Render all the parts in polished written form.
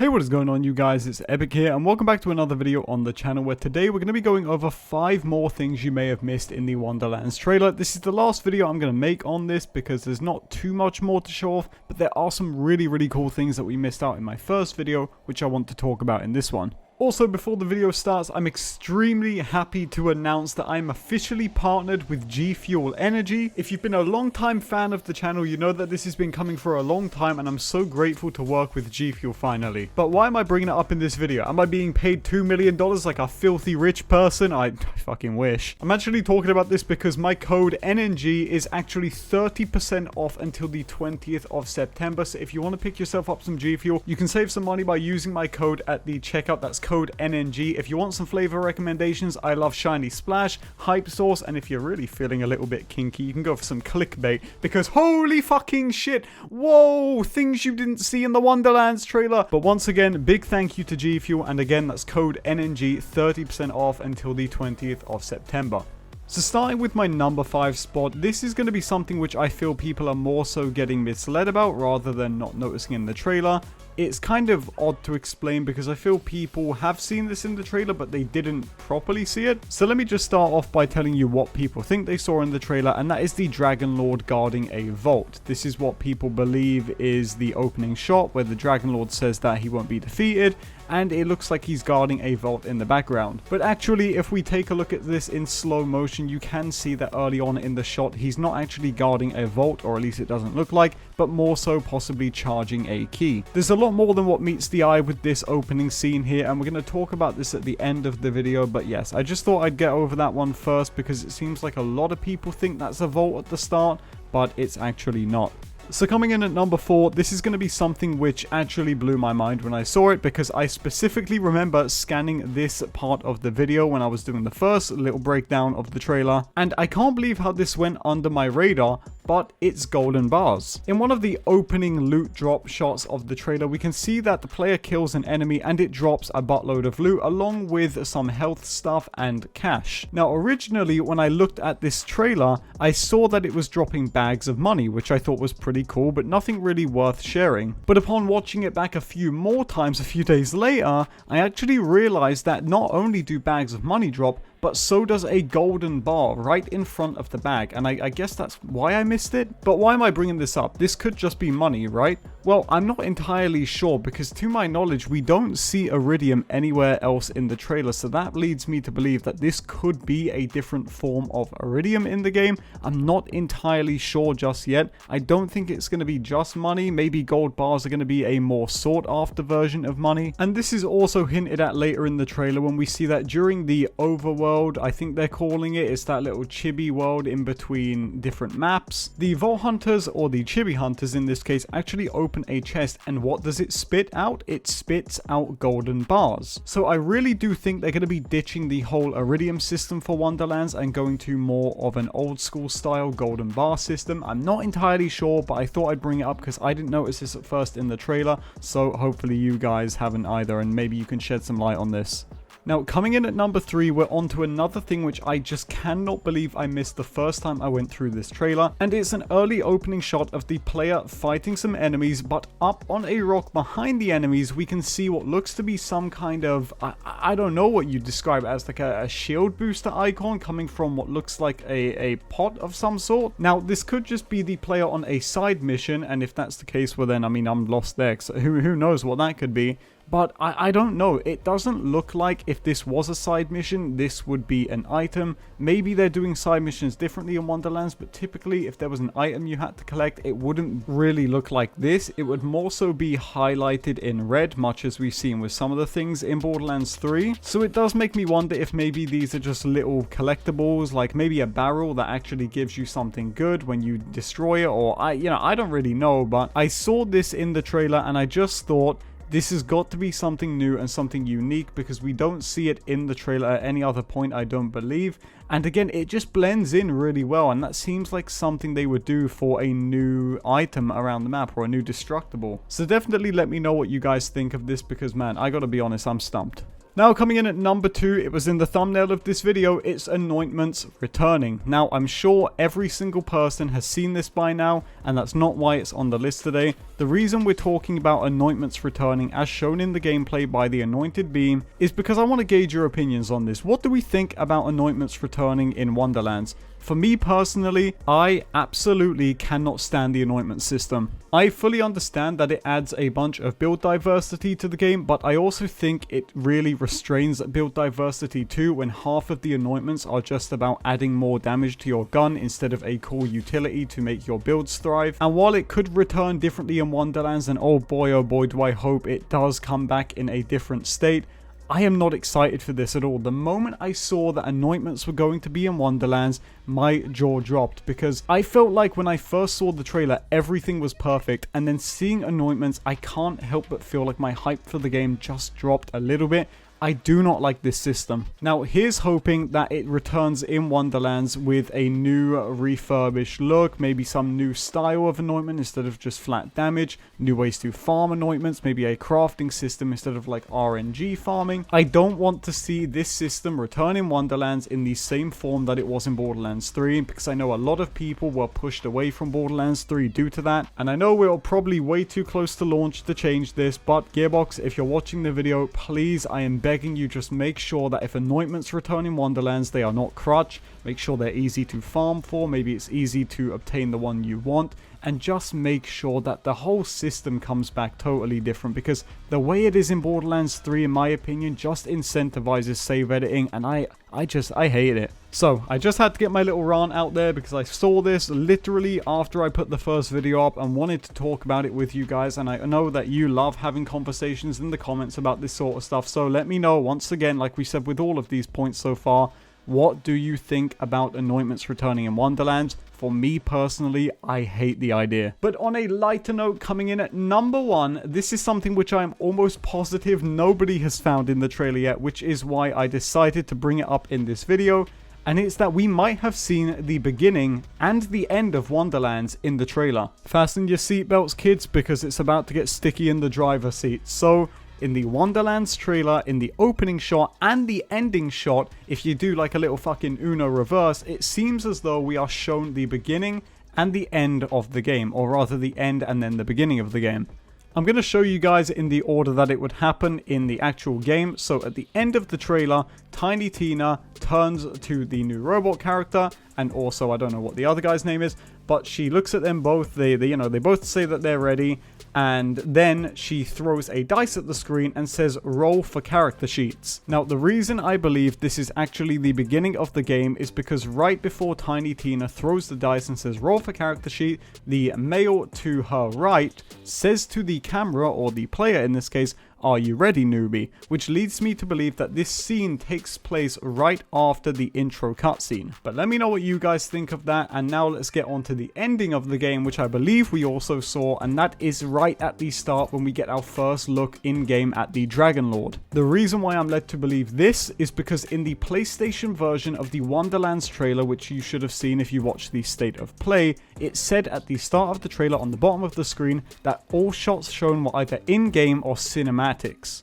Hey, what is going on, you guys? It's Epic here, and welcome back to another video on the channel where today we're going to be going over 5 more things you may have missed in the Wonderlands trailer. This is the last video I'm going to make on this because there's not too much more to show off, but there are some really cool things that we missed out in my first video, which I want to talk about in this one. Also, before the video starts, I'm extremely happy to announce that I'm officially partnered with G Fuel Energy. If you've been a long-time fan of the channel, you know that this has been coming for a long time, and I'm so grateful to work with G Fuel finally. But why am I bringing it up in this video? Am I being paid $2 million like a filthy rich person? I fucking wish. I'm actually talking about this because my code NNG is actually 30% off until the 20th of September. So if you want to pick yourself up some G Fuel, you can save some money by using my code at the checkout. That's code NNG. If you want some flavor recommendations, I love Shiny Splash, Hype Sauce, and if you're really feeling a little bit kinky, you can go for some clickbait, because holy fucking shit, whoa, things you didn't see in the Wonderlands trailer. But once again, big thank you to G Fuel, and again, that's code NNG, 30% off until the 20th of September. So starting with my number 5 spot, this is going to be something which I feel people are more so getting misled about rather than not noticing in the trailer. It's kind of odd to explain because I feel people have seen this in the trailer, but they didn't properly see it. So let me just start off by telling you what people think they saw in the trailer, and that is the Dragon Lord guarding a vault. This is what people believe is the opening shot, where the Dragon Lord says that he won't be defeated, and it looks like he's guarding a vault in the background. But actually, if we take a look at this in slow motion, you can see that early on in the shot, he's not actually guarding a vault, or at least it doesn't look like, but more so possibly charging a key. There's a lot more than what meets the eye with this opening scene here, and we're going to talk about this at the end of the video. But yes, I just thought I'd get over that one first because it seems like a lot of people think that's a vault at the start, but it's actually not. So coming in at number 4, this is going to be something which actually blew my mind when I saw it, because I specifically remember scanning this part of the video when I was doing the first little breakdown of the trailer, and I can't believe how this went under my radar, but it's golden bars. In one of the opening loot drop shots of the trailer, we can see that the player kills an enemy and it drops a buttload of loot along with some health stuff and cash. Now originally when I looked at this trailer, I saw that it was dropping bags of money, which I thought was pretty cool, but nothing really worth sharing. But upon watching it back a few more times a few days later, I actually realized that not only do bags of money drop, but so does a golden bar right in front of the bag, and I guess that's why I missed it. But why am I bringing this up? This could just be money, right? Well, I'm not entirely sure, because to my knowledge, we don't see iridium anywhere else in the trailer, so that leads me to believe that this could be a different form of iridium in the game. I'm not entirely sure just yet. I don't think it's going to be just money. Maybe gold bars are going to be a more sought after version of money. And this is also hinted at later in the trailer when we see that during the overworld, I think they're calling it, it's that little chibi world in between different maps, the Vault Hunters, or the Chibi Hunters in this case, actually open a chest, and what does it spit out? It spits out golden bars. So I really do think they're going to be ditching the whole iridium system for Wonderlands and going to more of an old school style golden bar system. I'm not entirely sure, but I thought I'd bring it up because I didn't notice this at first in the trailer, so hopefully you guys haven't either, and maybe you can shed some light on this. Now, coming in at number 3, we're on to another thing which I just cannot believe I missed the first time I went through this trailer, and it's an early opening shot of the player fighting some enemies, but up on a rock behind the enemies, we can see what looks to be some kind of, I don't know what you describe as, like a shield booster icon coming from what looks like a pot of some sort. Now, this could just be the player on a side mission, and if that's the case, well then, I mean, I'm lost there, so who knows what that could be. But I don't know, it doesn't look like if this was a side mission, this would be an item. Maybe they're doing side missions differently in Wonderlands, but typically if there was an item you had to collect, it wouldn't really look like this. It would more so be highlighted in red, much as we've seen with some of the things in Borderlands 3. So it does make me wonder if maybe these are just little collectibles, like maybe a barrel that actually gives you something good when you destroy it, or I don't really know, but I saw this in the trailer and I just thought, this has got to be something new and something unique, because we don't see it in the trailer at any other point, I don't believe. And again, it just blends in really well, and that seems like something they would do for a new item around the map, or a new destructible. So definitely let me know what you guys think of this, because man, I gotta be honest, I'm stumped. Now, coming in at number 2, it was in the thumbnail of this video, it's Anointments returning. Now, I'm sure every single person has seen this by now, and that's not why it's on the list today. The reason we're talking about Anointments returning, as shown in the gameplay by the Anointed Beam, is because I want to gauge your opinions on this. What do we think about Anointments returning in Wonderlands? For me personally, I absolutely cannot stand the anointment system. I fully understand that it adds a bunch of build diversity to the game, but I also think it really restrains build diversity too, when half of the anointments are just about adding more damage to your gun instead of a cool utility to make your builds thrive. And while it could return differently in Wonderlands, and oh boy do I hope it does come back in a different state, I am not excited for this at all. The moment I saw that anointments were going to be in Wonderlands, my jaw dropped, because I felt like when I first saw the trailer, everything was perfect, and then seeing anointments, I can't help but feel like my hype for the game just dropped a little bit. I do not like this system. Now, here's hoping that it returns in Wonderlands with a new refurbished look, maybe some new style of anointment instead of just flat damage, new ways to farm anointments, maybe a crafting system instead of like RNG farming. I don't want to see this system return in Wonderlands in the same form that it was in Borderlands 3, because I know a lot of people were pushed away from Borderlands 3 due to that, and I know we're probably way too close to launch to change this, but Gearbox, if you're watching the video, please, I am begging you, just make sure that if anointments return in Wonderlands, they are not crutch. Make sure they're easy to farm for, maybe it's easy to obtain the one you want, and just make sure that the whole system comes back totally different, because the way it is in Borderlands 3, in my opinion, just incentivizes save editing, and I hate it. So, I just had to get my little rant out there because I saw this literally after I put the first video up and wanted to talk about it with you guys, and I know that you love having conversations in the comments about this sort of stuff, so let me know, once again, like we said with all of these points so far, what do you think about anointments returning in Wonderlands? For me personally, I hate the idea. But on a lighter note, coming in at number 1, this is something which I am almost positive nobody has found in the trailer yet, which is why I decided to bring it up in this video. And it's that we might have seen the beginning and the end of Wonderlands in the trailer. Fasten your seatbelts, kids, because it's about to get sticky in the driver's seat. So, in the Wonderlands trailer, in the opening shot and the ending shot, if you do like a little fucking Uno reverse, it seems as though we are shown the beginning and the end of the game, or rather the end and then the beginning of the game. I'm going to show you guys in the order that it would happen in the actual game. So at the end of the trailer, Tiny Tina turns to the new robot character, and also I don't know what the other guy's name is, but she looks at them both. They both say that they're ready, and then she throws a dice at the screen and says roll for character sheets. Now, the reason I believe this is actually the beginning of the game is because right before Tiny Tina throws the dice and says roll for character sheet, the male to her right says to the camera, or the player in this case, "Are you ready, newbie?" Which leads me to believe that this scene takes place right after the intro cutscene. But let me know what you guys think of that, and now let's get on to the ending of the game, which I believe we also saw, and that is right at the start when we get our first look in-game at the Dragon Lord. The reason why I'm led to believe this is because in the PlayStation version of the Wonderlands trailer, which you should have seen if you watched the State of Play, it said at the start of the trailer on the bottom of the screen that all shots shown were either in-game or cinematic.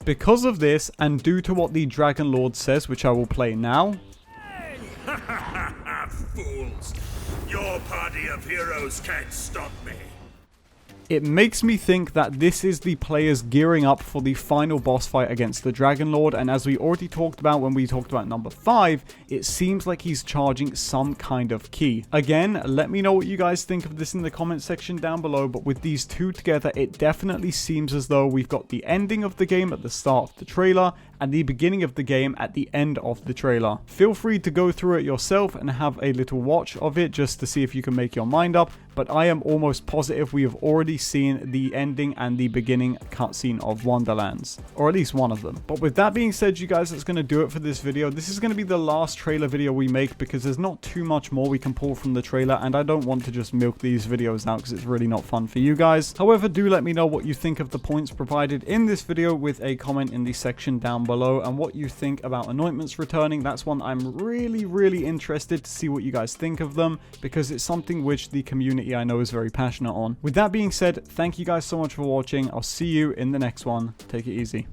Because of this, and due to what the Dragon Lord says, which I will play now. Hey! Fools! Your party of heroes can't stop me. It makes me think that this is the players gearing up for the final boss fight against the Dragon Lord, and as we already talked about when we talked about number 5, it seems like he's charging some kind of key. Again, let me know what you guys think of this in the comment section down below, but with these two together, it definitely seems as though we've got the ending of the game at the start of the trailer, and the beginning of the game at the end of the trailer. Feel free to go through it yourself and have a little watch of it just to see if you can make your mind up, but I am almost positive we have already seen the ending and the beginning cutscene of Wonderlands, or at least one of them. But with that being said, you guys, that's going to do it for this video. This is going to be the last trailer video we make because there's not too much more we can pull from the trailer, and I don't want to just milk these videos out because it's really not fun for you guys. However, do let me know what you think of the points provided in this video with a comment in the section down below, and what you think about anointments returning. That's one I'm really interested to see what you guys think of them, because it's something which the community I know is very passionate on. With that being said, thank you guys so much for watching. I'll see you in the next one. Take it easy.